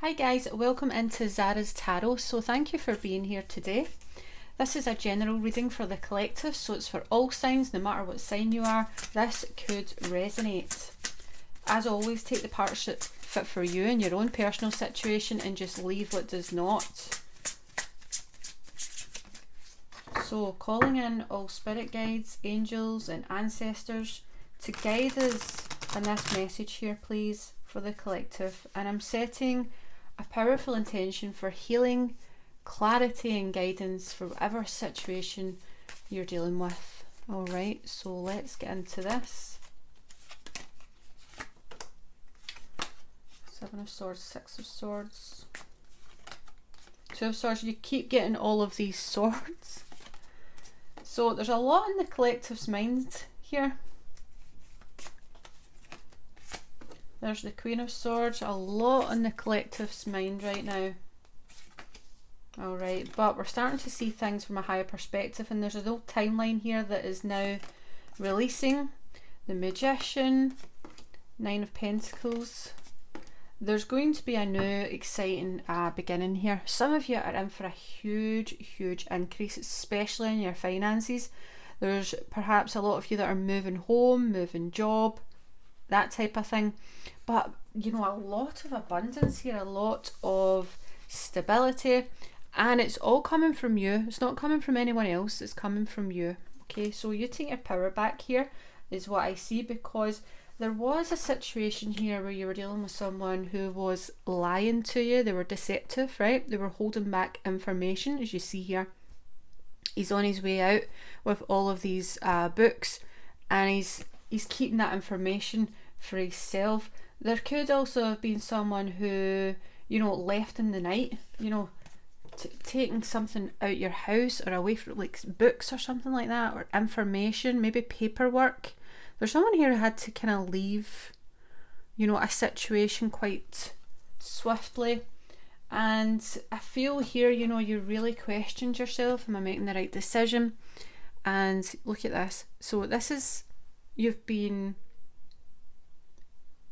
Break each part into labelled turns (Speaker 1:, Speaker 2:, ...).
Speaker 1: Hi guys, welcome into Zara's Tarot. So thank you for being here today. This is a general reading for the collective, so it's for all signs, no matter what sign you are. This could resonate. As always, take the parts that fit for you in your own personal situation and just leave what does not. So calling in all spirit guides, angels and ancestors to guide us in this message here, please, for the collective. And I'm setting a powerful intention for healing, clarity and guidance for whatever situation you're dealing with. Alright, so let's get into this. Seven of Swords, Six of Swords, Two of Swords. You keep getting all of these swords. So there's a lot in the collective's mind here. There's the Queen of Swords, a lot in the collective's mind right now. Alright, but we're starting to see things from a higher perspective, and there's a little timeline here that is now releasing. The Magician, Nine of Pentacles. There's going to be a new exciting beginning here. Some of you are in for a huge increase, especially in your finances. There's perhaps a lot of you that are moving home, moving job, that type of thing. But you know, a lot of abundance here, a lot of stability, and it's all coming from you. It's not coming from anyone else, it's coming from you. Okay, so you take your power back here is what I see, because there was a situation here where you were dealing with someone who was lying to you. They were deceptive, right? They were holding back information, as you see here. He's on his way out with all of these books, and he's keeping that information for himself. There could also have been someone who, you know, left in the night, you know, taking something out your house or away from, like, books or something like that, or information, maybe paperwork. There's someone here who had to kind of leave, you know, a situation quite swiftly. And I feel here, you know, you really questioned yourself. Am I making the right decision? And look at this. So this is, you've been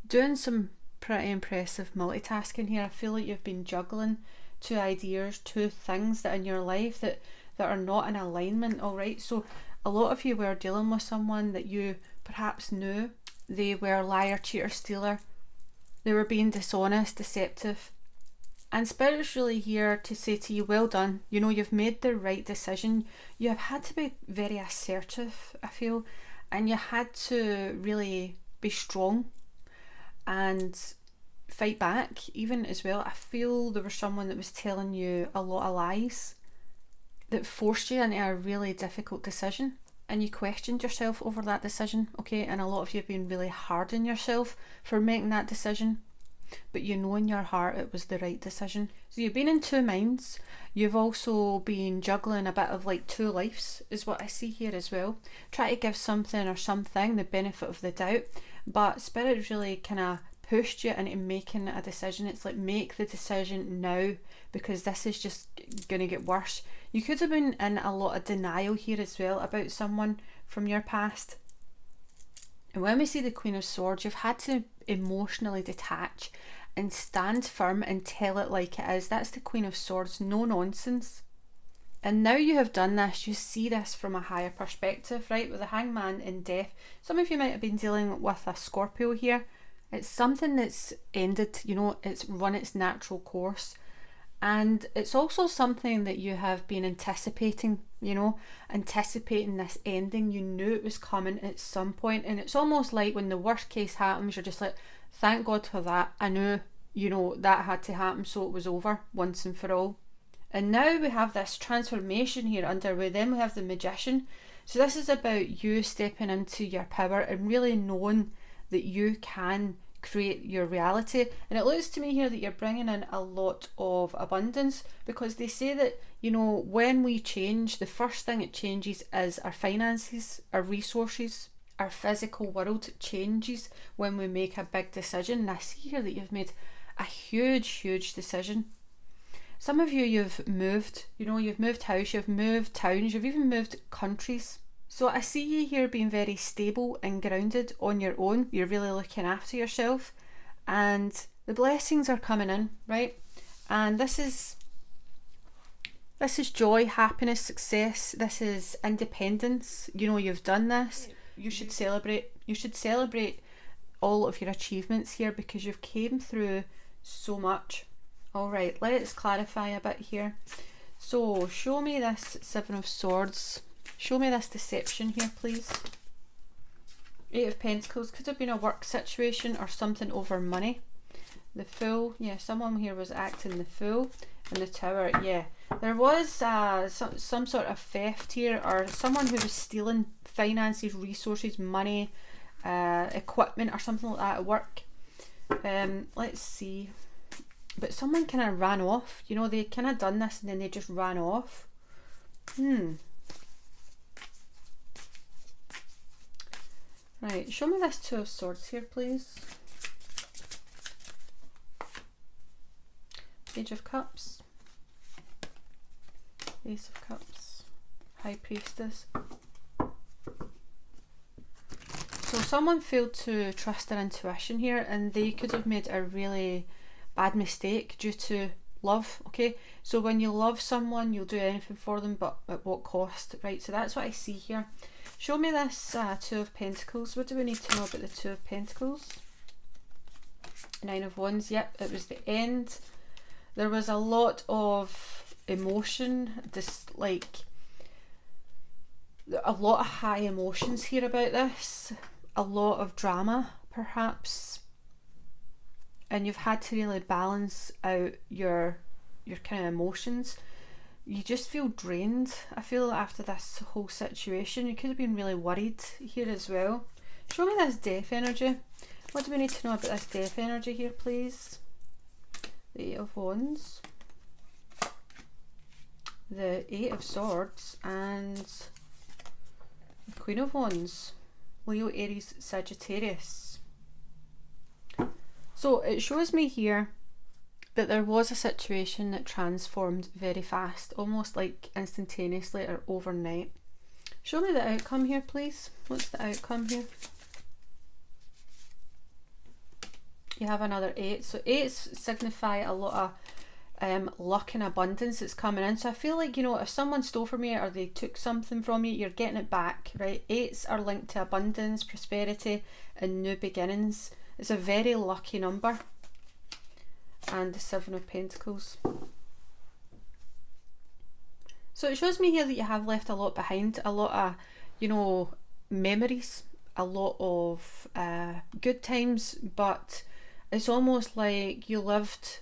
Speaker 1: doing some pretty impressive multitasking here. I feel like you've been juggling two ideas, two things that in your life that are not in alignment. Alright, so a lot of you were dealing with someone that you perhaps knew. They were liar, cheater, stealer. They were being dishonest, deceptive. And Spirit's really here to say to you, well done. You know, you've made the right decision. You have had to be very assertive, I feel, and you had to really be strong and fight back even as well. I feel there was someone that was telling you a lot of lies that forced you into a really difficult decision, and you questioned yourself over that decision, okay? And a lot of you have been really hard on yourself for making that decision, but you know in your heart it was the right decision. So you've been in two minds. You've also been juggling a bit of like two lives is what I see here as well. Try to give something or something the benefit of the doubt, but Spirit really kind of pushed you into making a decision. It's like, make the decision now, because this is just going to get worse. You could have been in a lot of denial here as well about someone from your past. And when we see the Queen of Swords, you've had to emotionally detach and stand firm and tell it like it is. That's the Queen of Swords, no nonsense. And now you have done this, you see this from a higher perspective, right? With the Hangman in Death. Some of you might have been dealing with a Scorpio here. It's something that's ended, you know, it's run its natural course. And it's also something that you have been anticipating, you know, anticipating this ending. You knew it was coming at some point, and it's almost like when the worst case happens, you're just like, thank God for that. I knew, you know, that had to happen, so it was over once and for all. And now we have this transformation here underway. Then we have the Magician. So this is about you stepping into your power and really knowing that you can create your reality. And it looks to me here that you're bringing in a lot of abundance, because they say that, you know, when we change, the first thing it changes is our finances, our resources, our physical world changes when we make a big decision. And I see here that you've made a huge decision. Some of you, you've moved, you know, you've moved house, you've moved towns, you've even moved countries. So I see you here being very stable and grounded on your own. You're really looking after yourself, and The blessings are coming in, right? And this is joy, happiness, success. This is independence. You know, you've done this. You should celebrate. You should celebrate all of your achievements here because you've came through so much. All right, let's clarify a bit here. So show me this Seven of Swords. Show me this deception here, please. Eight of Pentacles. Could have been a work situation or something over money. The Fool. Yeah, someone here was acting the fool. And the Tower. Yeah, there was some sort of theft here, or someone who was stealing finances, resources, money, equipment or something like that at work. Let's see. But someone kind of ran off. You know, they kind of done this and then they just ran off. Right, show me this Two of Swords here, please. Page of Cups. Ace of Cups. High Priestess. So someone failed to trust their intuition here, and they could have made a really bad mistake due to love. Okay, so when you love someone, you'll do anything for them, but at what cost, right? So that's what I see here. Show me this Two of Pentacles. What do we need to know about the Two of Pentacles? Nine of Wands. Yep, it was the end. There was a lot of emotion, a lot of high emotions here about this. A lot of drama, perhaps. And you've had to really balance out your kind of emotions. You just feel drained, I feel, after this whole situation. You could have been really worried here as well. Show me this Death energy. What do we need to know about this Death energy here, please? The Eight of Wands. The Eight of Swords. And the Queen of Wands. Leo, Aries, Sagittarius. So it shows me here that there was a situation that transformed very fast, almost like instantaneously or overnight. Show me the outcome here, please. What's the outcome here? You have another 8. So 8s signify a lot of luck and abundance that's coming in. So I feel like, you know, if someone stole from you or they took something from you, you're getting it back, right? 8s are linked to abundance, prosperity, and new beginnings. It's a very lucky number. And the Seven of Pentacles. So it shows me here that you have left a lot behind, a lot of, you know, memories, a lot of good times, but it's almost like you lived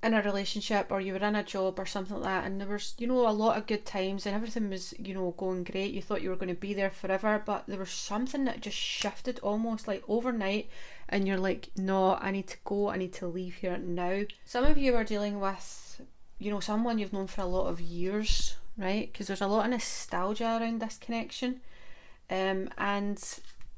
Speaker 1: in a relationship or you were in a job or something like that, and there was, you know, a lot of good times and everything was, you know, going great. You thought you were going to be there forever, but there was something that just shifted almost like overnight, and you're like, no, I need to go, I need to leave here now. Some of you are dealing with, you know, someone you've known for a lot of years, right? Because there's a lot of nostalgia around this connection, and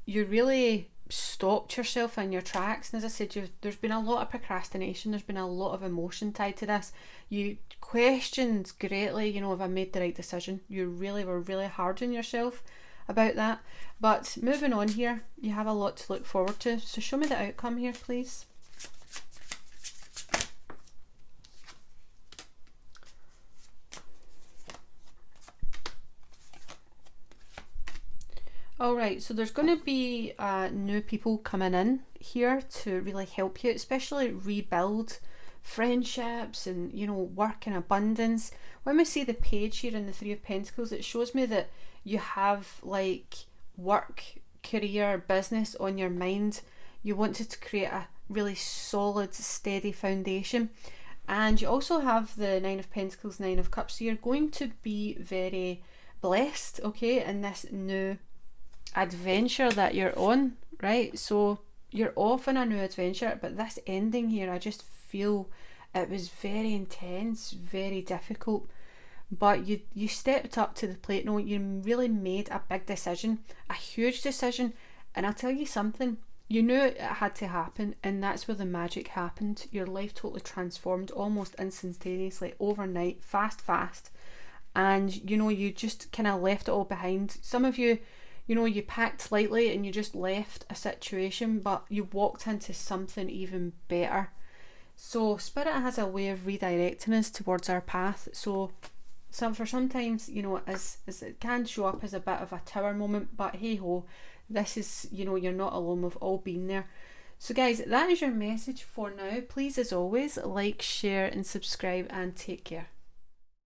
Speaker 1: you really stopped yourself in your tracks. And as I said, there's been a lot of procrastination, there's been a lot of emotion tied to this. You questioned greatly, you know, if I made the right decision. You really were really hard on yourself about that. But moving on here, you have a lot to look forward to. So show me the outcome here, please. Alright, so there's going to be new people coming in here to really help you, especially rebuild friendships and, you know, work in abundance. When we see the page here in the Three of Pentacles, it shows me that you have like work, career, business on your mind. You wanted to create a really solid, steady foundation. And you also have the Nine of Pentacles, Nine of Cups. So you're going to be very blessed, okay, in this new adventure that you're on, right? So you're off on a new adventure, but this ending here, I just feel it was very intense, very difficult, but you stepped up to the plate. No, you really made a big decision, a huge decision, and I'll tell you something, you knew it had to happen, and that's where the magic happened. Your life totally transformed almost instantaneously, overnight, fast, and you know, you just kind of left it all behind. Some of you, You know, you packed lightly and you just left a situation, but you walked into something even better. So Spirit has a way of redirecting us towards our path. So for sometimes, you know, as it can show up as a bit of a tower moment, but hey ho, this is, you know, you're not alone, we've all been there. So guys, that is your message for now. Please, as always, like, share and subscribe, and take care.